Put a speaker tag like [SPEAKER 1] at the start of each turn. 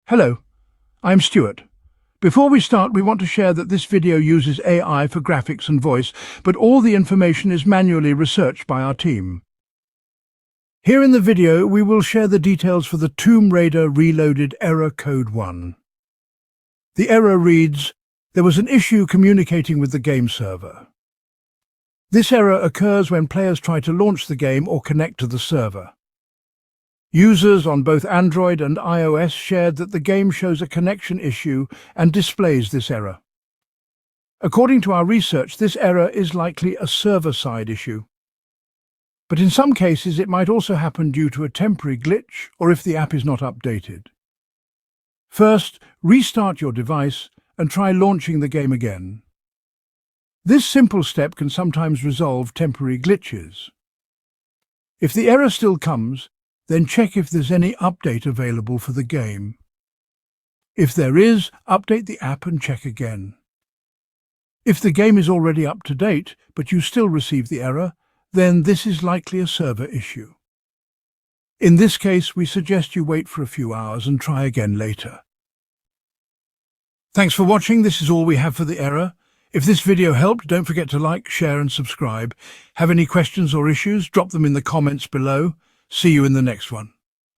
[SPEAKER 1] Hello, I'm Stuart. Before we start, we want to share that this video uses AI for graphics and voice, but all the information is manually researched by our team. Here in the video, we will share the details for the Tomb Raider Reloaded Error Code 1. The error reads, "There was an issue communicating with the game server." This error occurs when players try to launch the game or connect to the server. Users on both Android and iOS shared that the game shows a connection issue and displays this error. According to our research, this error is likely a server-side issue. But in some cases, it might also happen due to a temporary glitch or if the app is not updated. First, restart your device and try launching the game again. This simple step can sometimes resolve temporary glitches. If the error still comes, then check if there's any update available for the game. If there is, update the app and check again. If the game is already up to date, but you still receive the error, then this is likely a server issue. In this case, we suggest you wait for a few hours and try again later. Thanks for watching. This is all we have for the error. If this video helped, don't forget to like, share and subscribe. Have any questions or issues? Drop them in the comments below. See you in the next one.